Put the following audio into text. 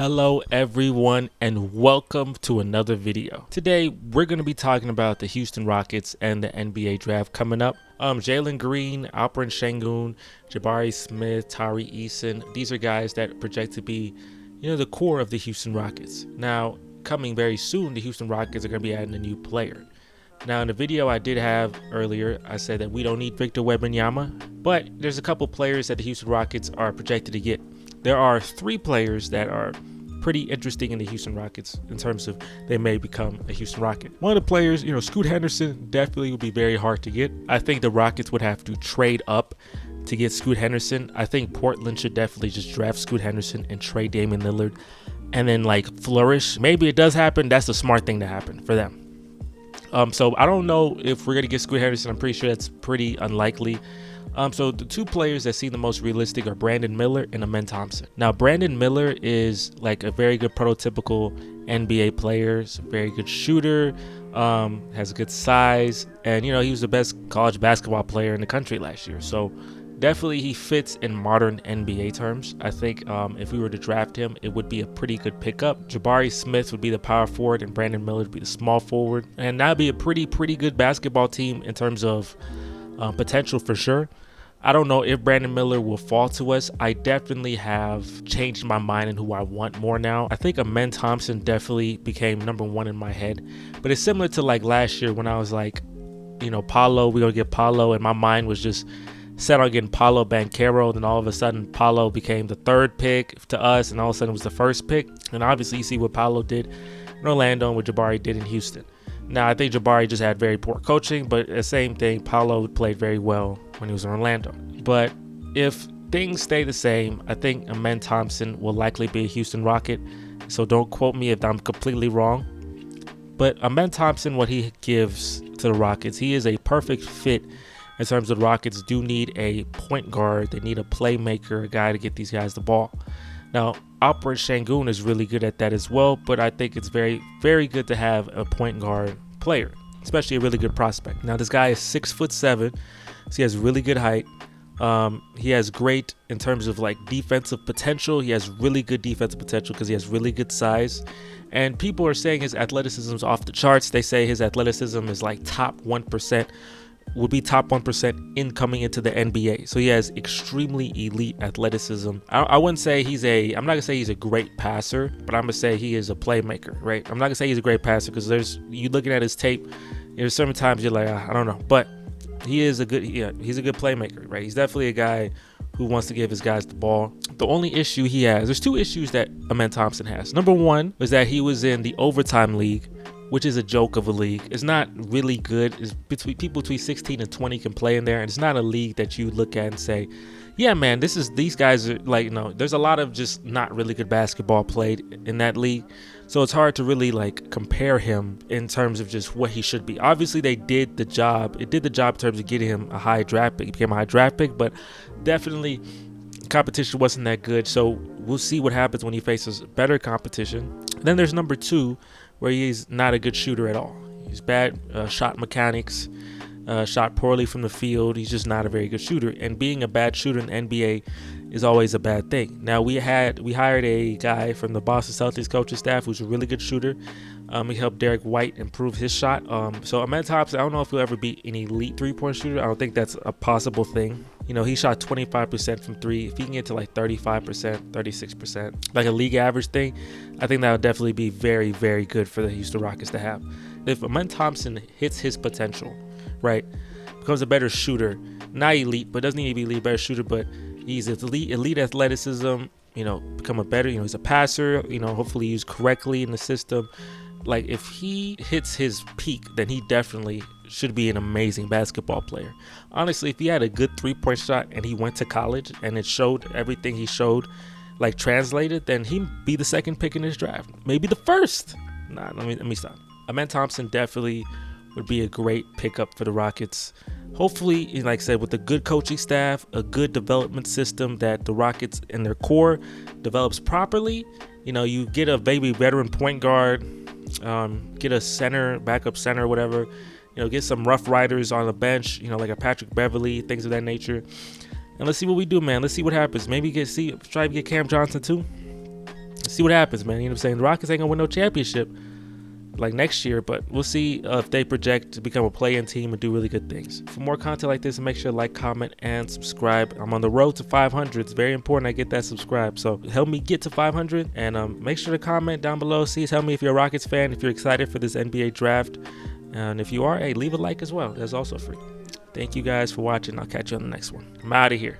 Hello everyone and welcome to another video. Today we're going to be talking about the Houston Rockets and the NBA draft coming up. Jalen Green, Alperen Sengun, Jabari Smith, Tari Eason, these are guys that project to be, the core of the Houston Rockets. Now, coming very soon, the Houston Rockets are going to be adding a new player. Now, in the video I did have earlier, I said that we don't need Victor Wembanyama, but there's a couple players that the Houston Rockets are projected to get. There are 3 players that are pretty interesting in the Houston Rockets in terms of they may become a Houston Rocket. One of the players, Scoot Henderson definitely would be very hard to get. I think the Rockets would have to trade up to get Scoot Henderson. I think Portland should definitely just draft Scoot Henderson and trade Damian Lillard and then flourish. Maybe it does happen. That's the smart thing to happen for them. So I don't know if we're going to get Scoot Henderson. I'm pretty sure that's pretty unlikely. So the 2 players that seem the most realistic are Brandon Miller and Amen Thompson. Now, Brandon Miller is like a very good prototypical NBA player. He's a very good shooter, has a good size, and he was the best college basketball player in the country last year. So definitely he fits in modern NBA terms. I think if we were to draft him, it would be a pretty good pickup. Jabari Smith would be the power forward and Brandon Miller would be the small forward. And that'd be a pretty good basketball team in terms of potential for sure. I don't know if Brandon Miller will fall to us. I definitely have changed my mind in who I want more now. I think Amen Thompson definitely became number 1 in my head. But it's similar to last year when I was like, Paolo, we're going to get Paolo. And my mind was just set on getting Paolo Banchero. Then all of a sudden, Paolo became the 3rd pick to us. And all of a sudden, it was the 1st pick. And obviously, you see what Paolo did in Orlando and what Jabari did in Houston. Now, I think Jabari just had very poor coaching, but the same thing, Paolo played very well when he was in Orlando. But if things stay the same, I think Amen Thompson will likely be a Houston Rocket. So don't quote me if I'm completely wrong. But Amen Thompson, what he gives to the Rockets, he is a perfect fit in terms of the Rockets do need a point guard. They need a playmaker, a guy to get these guys the ball. Now, Alperen Sengun is really good at that as well, but I think it's very, very good to have a point guard player, especially a really good prospect. Now, this guy is 6'7", so he has really good height. He has great in terms of defensive potential. He has really good defensive potential because he has really good size. And people are saying his athleticism is off the charts. They say his athleticism is top 1%. Would be top 1% in coming into the NBA. So he has extremely elite athleticism. I wouldn't say I'm not gonna say he's a great passer, but I'm gonna say he is a playmaker, right? I'm not gonna say he's a great passer because you looking at his tape, there's certain times you're like, I don't know, but he's a good playmaker, right? He's definitely a guy who wants to give his guys the ball. The only issue he has, there's 2 issues that Amen Thompson has. Number 1 was that he was in the overtime league, which is a joke of a league. It's not really good. It's people between 16 and 20 can play in there, and it's not a league that you look at and say, yeah, man, these guys are there's a lot of just not really good basketball played in that league. So it's hard to really compare him in terms of just what he should be. Obviously, they did the job. It did the job in terms of getting him a high draft pick. He became a high draft pick, but definitely competition wasn't that good. So we'll see what happens when he faces better competition. Then there's number 2, where he's not a good shooter at all. He's bad shot mechanics, shot poorly from the field. He's just not a very good shooter. And being a bad shooter in the NBA is always a bad thing. Now, we hired a guy from the Boston Celtics coaching staff who's a really good shooter. He helped Derek White improve his shot. So Amen Thompson, I don't know if he'll ever be an elite 3-point shooter. I don't think that's a possible thing. He shot 25% from 3. If he can get to 35%, 36%, like a league average thing, I think that would definitely be very, very good for the Houston Rockets to have. If Amen Thompson hits his potential, right, becomes a better shooter, not elite, but doesn't need to be elite, better shooter, but he's elite athleticism, become a better, he's a passer, hopefully used correctly in the system. If he hits his peak, then he definitely should be an amazing basketball player. Honestly, if he had a good 3-point shot and he went to college and it showed everything he showed, translated, then he'd be the 2nd pick in this draft. Maybe the 1st. Nah, let me stop. Amen Thompson definitely would be a great pickup for the Rockets. Hopefully, like I said, with a good coaching staff, a good development system that the Rockets in their core develops properly. You get a baby veteran point guard, get a center, backup center, whatever. Get some rough riders on the bench, like a Patrick Beverly, things of that nature. And let's see what we do, man. Let's see what happens. Maybe try to get Cam Johnson too. see what happens, man. You know what I'm saying? The Rockets ain't gonna win no championship like next year, but we'll see if they project to become a play-in team and do really good things. For more content like this, make sure to like, comment, and subscribe. I'm on the road to 500. It's very important I get that subscribe, so help me get to 500. And make sure to comment down below. Tell me if you're a Rockets fan, if you're excited for this NBA draft, and if you are, hey, leave a like as well. That's also free. Thank you guys for watching. I'll catch you on the next one. I'm out of here.